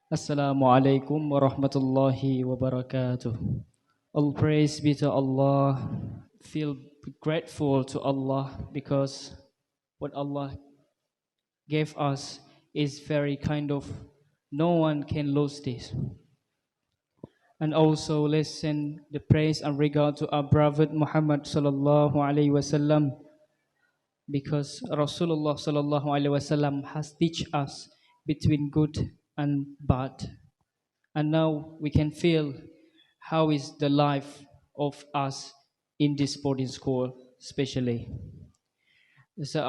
Assalamualaikum warahmatullahi wabarakatuh. All praise be to Allah. Feel grateful to Allah because what Allah gave us is very kind of, no one can lose this. And also let's send the praise and regard to our Prophet Muhammad sallallahu alaihi wasallam, because Rasulullah sallallahu alaihi wasallam has teach us between good and bad. And now we can feel how is the life of us in this boarding school, especially. So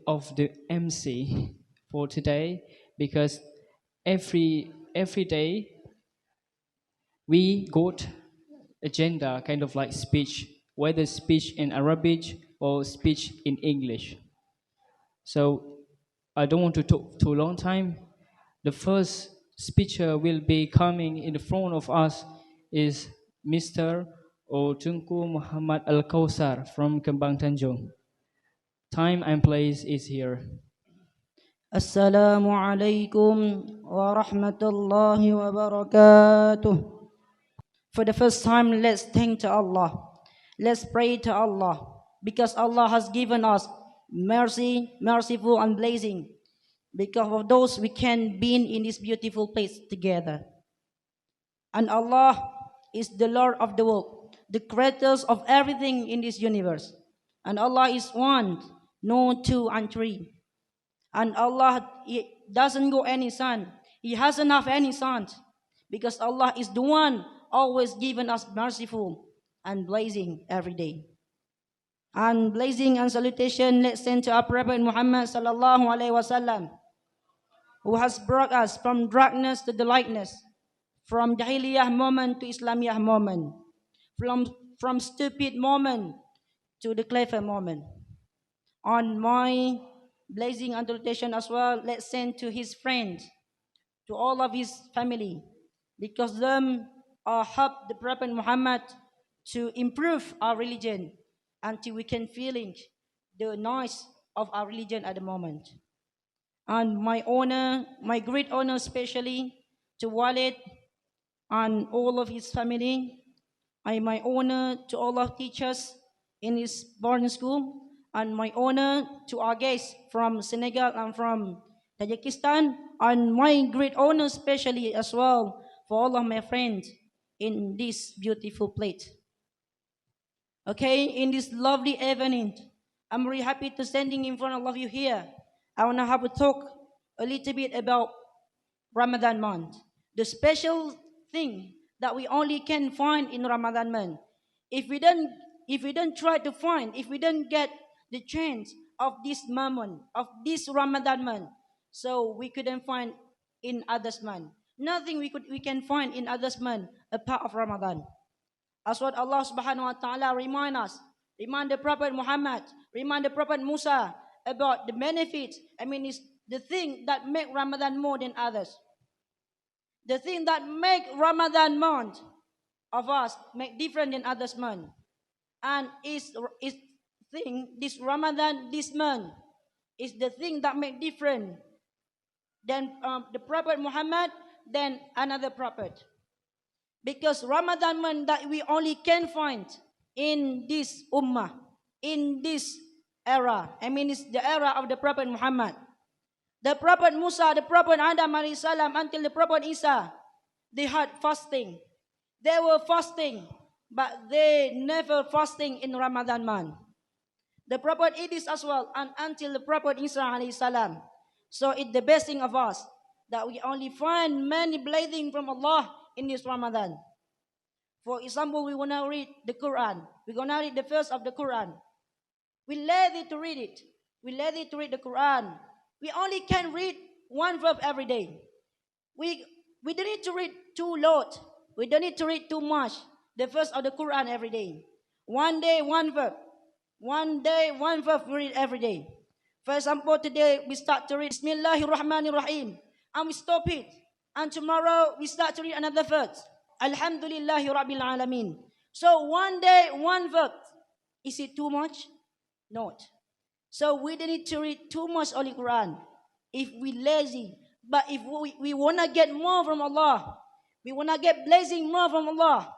of the MC for today, because every day we got agenda kind of like speech, whether speech in Arabic or speech in English. So I don't want to talk too long time. The first speaker will be coming in the front of us is Mr. Tunku Muhammad Al Kausar from Kembang Tanjung. Time and place is here. Assalamualaikum warahmatullahi wabarakatuh. For the first time, let's thank to Allah. Let's pray to Allah, because Allah has given us mercy, merciful and blessing. Because of those, we can be in this beautiful place together. And Allah is the Lord of the world, the creator of everything in this universe. And Allah is one, no two and three. And Allah, He doesn't go any son. He hasn't have any sons, because Allah is the one always giving us merciful and blessing every day. And blessing and salutation, let's send to our Prophet Muhammad sallallahu alaihi wasallam, who has brought us from darkness to the lightness, from Jahiliyah moment to Islamiyah moment, from stupid moment to the clever moment. On my blessing and salutation as well, let's send to his friends, to all of his family, because them help the Prophet Muhammad to improve our religion until we can feeling the noise of our religion at the moment. And my great honor especially to Waled and all of his family. My honor to all of teachers in his boarding school, and my honor to our guests from Senegal and from Tajikistan, and my great honor especially as well for all of my friends in this beautiful place. Okay, in this lovely evening, I'm really happy to standing in front of all of you here. I want to have a talk a little bit about Ramadan month, the special thing that we only can find in Ramadan month. If we don't try to find, if we don't get the chance of this moment, of this Ramadan month, so we couldn't find in others month. Nothing we can find in others month apart of Ramadan. As what Allah subhanahu wa ta'ala remind the Prophet Muhammad, remind the Prophet Musa about the benefits. It's the thing that make Ramadan more than others. The thing that make Ramadan month of us make different than others month. And is this Ramadan, this month, is the thing that make different than the Prophet Muhammad than another prophet. Because Ramadan month that we only can find in this ummah, in this era. It's the era of the Prophet Muhammad. The Prophet Musa, the Prophet Adam alayhi salam, until the Prophet Isa, they had fasting. They were fasting, but they never fasting in Ramadan month. The Prophet Idris as well, and until the Prophet Isa alayhi salam. So it's the best thing of us that we only find many blessings from Allah in this Ramadan. For example, we want to read the Quran. We're going to read the first of the Quran. We lazy to read it. We lazy to read the Quran. We only can read one verse every day. We don't need to read too lot. We don't need to read too much. The verse of the Quran every day. One day, one verse. One day, one verse we read every day. For example, today we start to read Bismillahirrahmanirrahim, and we stop it. And tomorrow we start to read another verse. Alhamdulillahi Rabbil Alameen. So one day, one verse. Is it too much? Not. So we don't need to read too much Holy Quran. If we lazy, But if we want to get more from Allah, we want to get blessing more from Allah,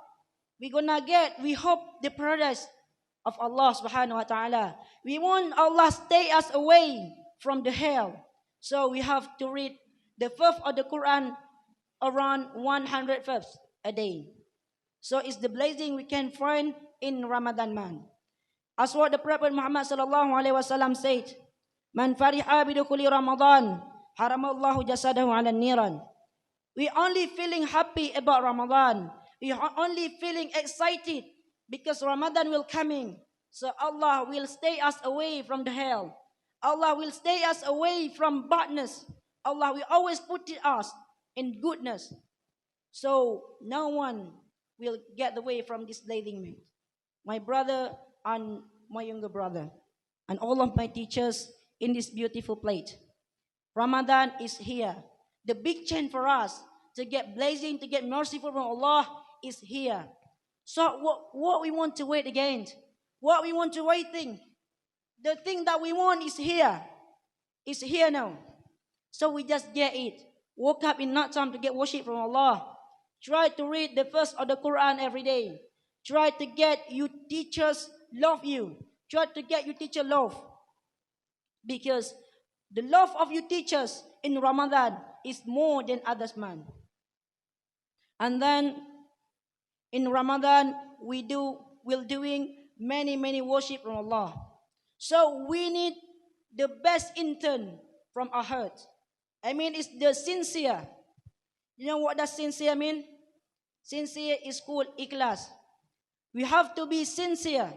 we hope the paradise of Allah subhanahu wa ta'ala. We want Allah stay us away from the hell. So we have to read the fifth of the Quran around 100 verses a day. So it's the blessing we can find in Ramadan month. As what the Prophet Muhammad sallallahu alaihi wasallam said, "Man fariha bidukhuli Ramadan, haramallahu jasadahu 'ala niran." We only feeling happy about Ramadan. We are only feeling excited because Ramadan will coming. So Allah will stay us away from the hell. Allah will stay us away from badness. Allah will always put us in goodness. So no one will get away from this blessing, mate. My brother and my younger brother, and all of my teachers in this beautiful place. Ramadan is here. The big chance for us to get blessing, to get merciful from Allah is here. So what we want to wait against? What we want to waiting? The thing that we want is here. It's here now. So we just get it. Woke up in night time to get worship from Allah. Try to read the verse of the Quran every day. Try to get your teachers love you. Try to get your teacher love. Because the love of your teachers in Ramadan is more than others month. And then in Ramadan we're doing many worship from Allah. So we need the best intern from our heart. I mean, it's the sincere. You know what does sincere mean? Sincere is called ikhlas. We have to be sincere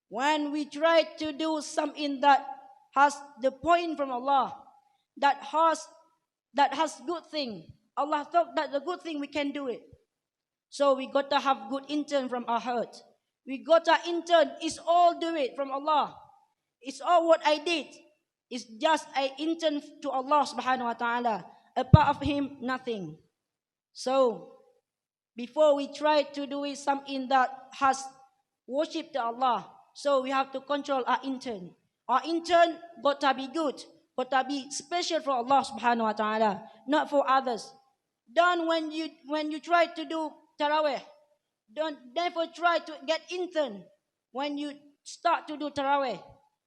when we try to do something that has the point from Allah, that has good thing. Allah thought that the good thing we can do it. So we got to have good intent from our heart. We got to intern is all do it from Allah. It's all what I did. It's just I intern to Allah subhanahu wa ta'ala. Apart of Him, nothing. So before we try to do it something that has worship to Allah, so we have to control our intern. Our intern got to be good, got to be special for Allah subhanahu wa ta'ala, not for others. Don't when you try to do tarawih, don't never try to get intern when you start to do tarawih.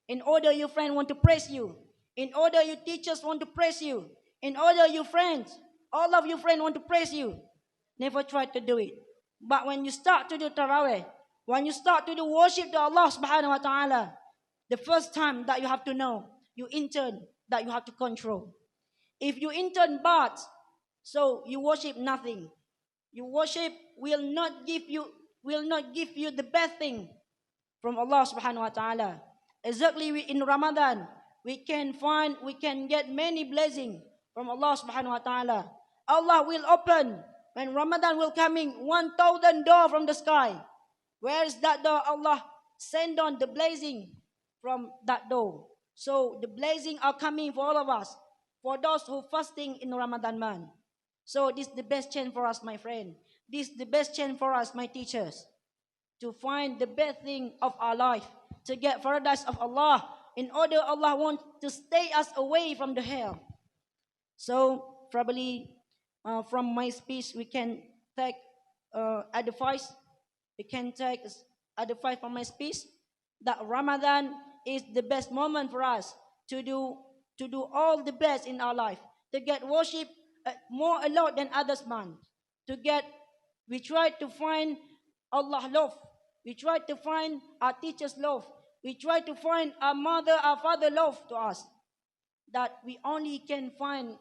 In order your friend want to praise you, in order your teachers want to praise you, in order your friends, all of your friends want to praise you. Never try to do it. But when you start to do tarawih, when you start to do worship to Allah subhanahu wa ta'ala, the first time that you have to know, you intern that you have to control. If you intern bad, so you worship nothing. Your worship will not give you the best thing from Allah subhanahu wa ta'ala. Exactly in Ramadan, we can get many blessings from Allah subhanahu wa ta'ala. Allah will open, when Ramadan will coming, 1,000 door from the sky. Where is that door? Allah send on the blessing from that door. So the blessings are coming for all of us, for those who fasting in Ramadan month. So this is the best chance for us, my friend. This is the best chance for us, my teachers, to find the best thing of our life, to get paradise of Allah, in order Allah wants to stay us away from the hell. So probably from my speech we can take advice. We can take advice from my speech that Ramadan is the best moment for us to do all the best in our life, to get worship more a lot than others month. We try to find Allah love. We try to find our teachers love. We try to find our mother, our father love to us. That we only can find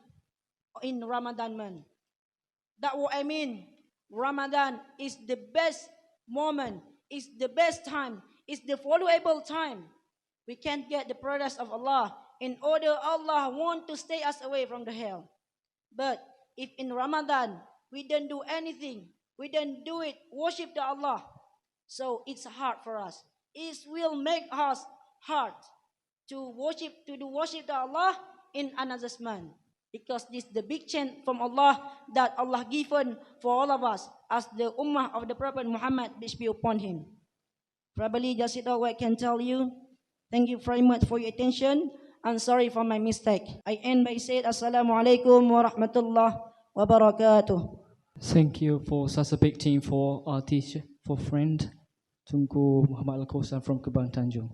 in Ramadan month. That's what I mean. Ramadan is the best moment. It's the best time. It's the valuable time. We can get the paradise of Allah in order Allah want to stay us away from the hell. But if in Ramadan we don't do anything, we don't do it, worship to Allah, so it's hard for us. It will make us hard to do worship to Allah in another month. Because this is the big chance from Allah that Allah given for all of us as the ummah of the Prophet Muhammad, peace be upon him. Probably just it all I can tell you. Thank you very much for your attention. I'm sorry for my mistake. I end by saying Assalamualaikum warahmatullahi wabarakatuh. Thank you for such a big team for our teacher, for friend Tunku Muhammad Al-Kosan from Kebang Tanjung.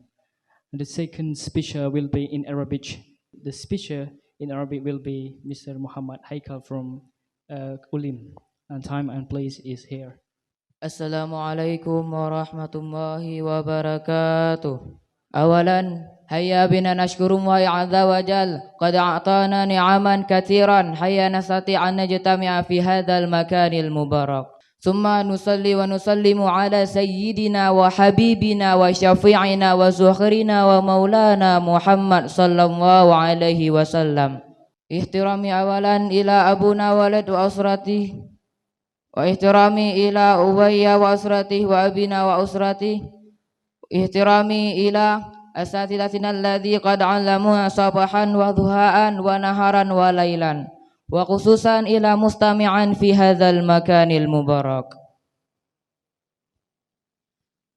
And the second speaker will be in Arabic. The speaker in Arabic will be Mr. Muhammad Haikal from ULIM. And time and place is here. Assalamualaikum warahmatullahi wabarakatuh. Awalan, hayya bina nashkurum wa azza wa jal qad a'tana ni'aman katsiran hayya nastati' an najtami'a fi hadzal makanil mubarak. Thumma nusalli wa nusallimu ala sayyidina wa habibina wa syafi'ina wa zuhrina wa maulana Muhammad sallallahu alaihi wasallam. Ihtirami awalan ila abuna Waled wa usrati wa ihtirami ila Ubayya wa usrati wa abina wa usrati. Ihtirami ila asatidatina alladhi qad 'allamuna sabahan wa dhuhaan wa naharan wa lailan. Wa khususan ila mustami'an fi hadzal makanil mubarak.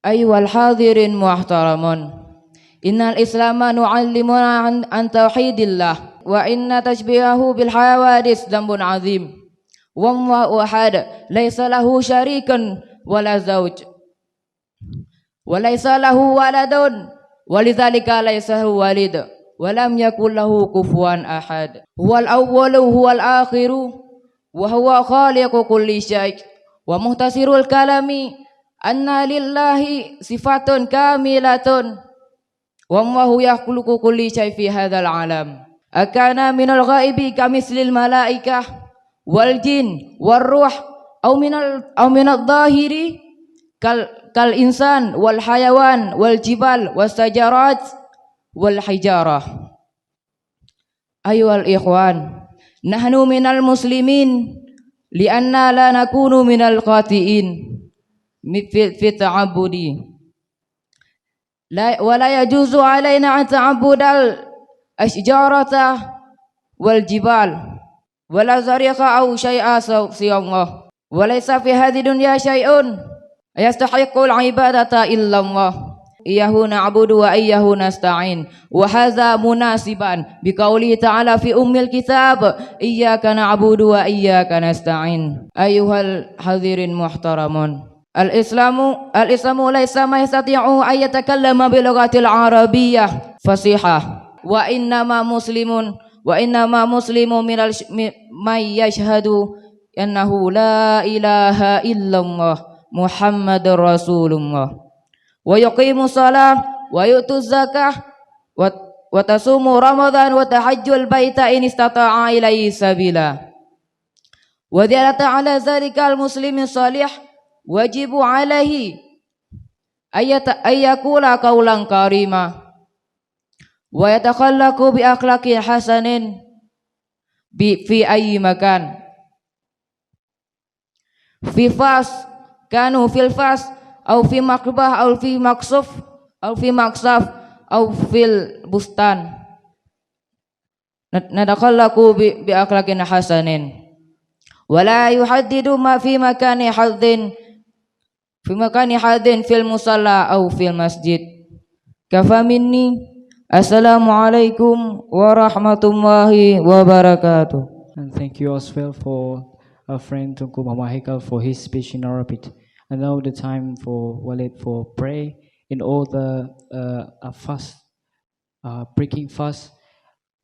Ayyuhal hadirin muhtaramun, innal islama nu'allimuna an tauhidillah wa inna tashbihahu bil hawadis dhanbun 'azim. Wallahu ahad, laisa lahu syarikun wala zawj wa laisa lahu waladun walidzalika laisa lahu walid. Walam yakul lahu kufuwan ahad. Huwal awwalu huwal akhiru wa huwa khaliqu kulli syai' wa muhtasirul kalami anna lillahi sifatun kamilatun wa huwa yakhluqu kulli syai' fi hadzal alam. Akana minal ghaibi kamislil malaikah wal jin war ruh au minal dhahiri kal insan wal hayawan wal jibal was sajarat wal hijarah. Ayyuhal ikhwan, nahnu minal muslimin lianna la nakunu minal qati'in fi ta'abbudi wa la yajuzu alaina an ta'abbudal ashjarata wal jibal wala zariqa aw syai'a siyallah wa laysa fi hadhihi dunya syai'un yastahiqqul ibadata illa Allah. Iyyahu na'budu wa iyyahu nasta'in. Wa hadza munasiban biqauli ta'ala fi ummil kitab, iyyaka na'budu wa iyyaka nasta'in. Ayyuhal hadirin muhtaramun, al-islamu laysa ma yastati'u an yatakallama bil lughatil arabiyyah fasihah wa innama muslimun minal may yashhadu annahu la ilaha illallah Muhammadur Rasulullah wa yuqimu shalah wa yu'tu zakah wa tasumu ramadan wa tahajjul baita in istata'a ilaihi sabila wa dhalata ala zalika al muslimin salih wajibu alaihi ayyakula qawlan karima wa yatakhallaqu bi akhlaqi hasanin fi ayyi makan fi fas kanu fil fas au fi makbah au fi maksuf au fi maksaf au fil bustan nadakhallaku bi akhlaqin hasanin wala yuhaddidu ma fi makani haddin fil musalla au fil masjid. Kafa minni. Assalamualaikum warahmatullahi wabarakatuh. And thank you as well for our friend Tunku Muhammad Haikal for his speech in Arabic. And now the time for Waled for pray in all the fast, breaking fast.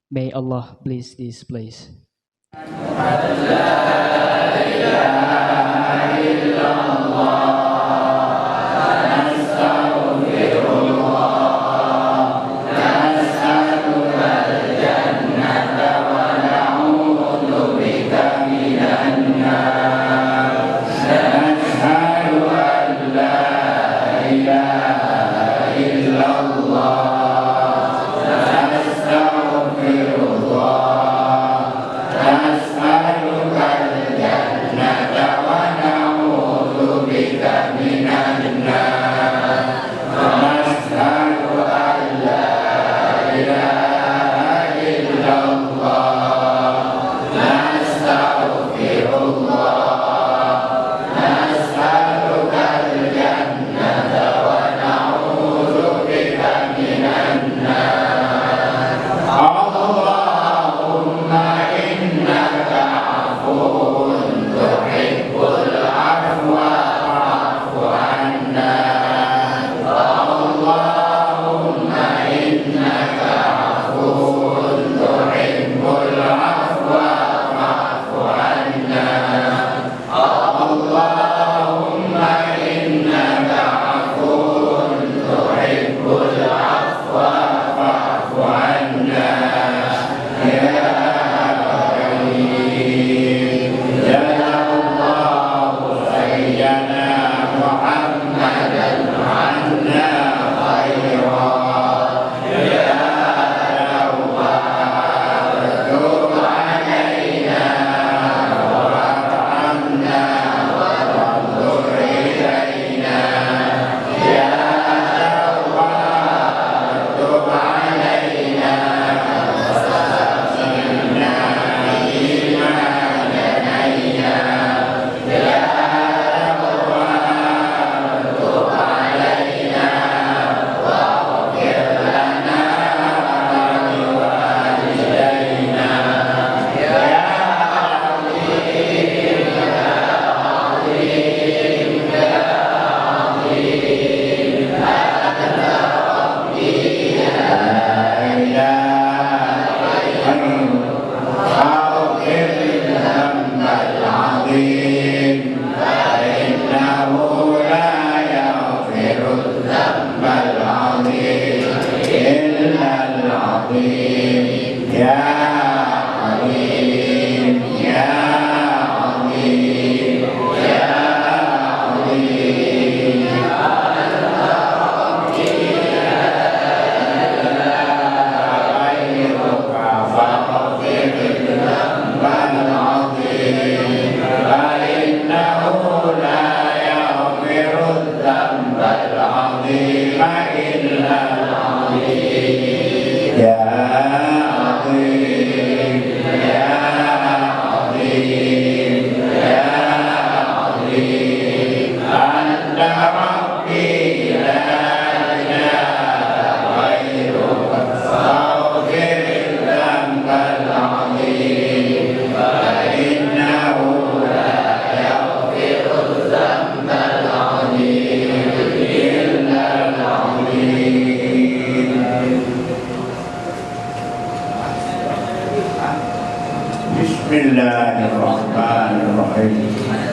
May Allah bless this place. نسألك الجنة Bismillahirrahmanirrahim.